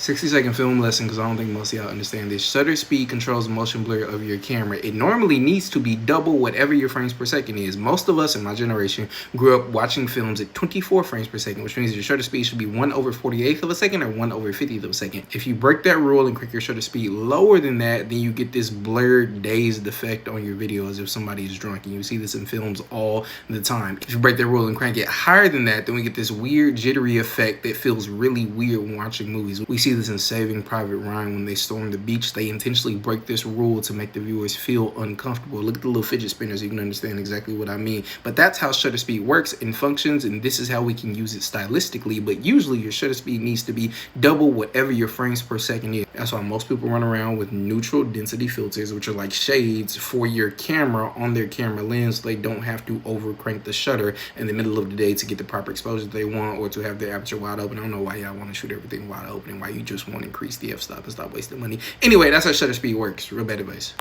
60-second film lesson, because I don't think most of y'all understand this. Shutter speed controls the motion blur of your camera. It normally needs to be double whatever your frames per second is. Most of us in my generation grew up watching films at 24 frames per second, which means your shutter speed should be 1/48th of a second or 1/50th of a second. If you break that rule and crank your shutter speed lower than that, then you get this blurred, dazed effect on your video as if somebody is drunk, and you see this in films all the time. If you break that rule and crank it higher than that, then we get this weird, jittery effect that feels really weird when watching movies. We see this in Saving Private Ryan when they storm the beach. They intentionally break this rule to make the viewers feel uncomfortable. Look at the little fidget spinners, you can understand exactly what I mean. But that's how shutter speed works and functions, and this is how we can use it stylistically. But usually your shutter speed needs to be double whatever your frames per second is. That's why most people run around with neutral density filters, which are like shades for your camera on their camera lens, so they don't have to over crank the shutter in the middle of the day to get the proper exposure they want, or to have their aperture wide open. I don't know why y'all want to shoot everything wide open and why you just want to increase the f-stop and stop wasting money. Anyway, that's how shutter speed works. Real bad advice.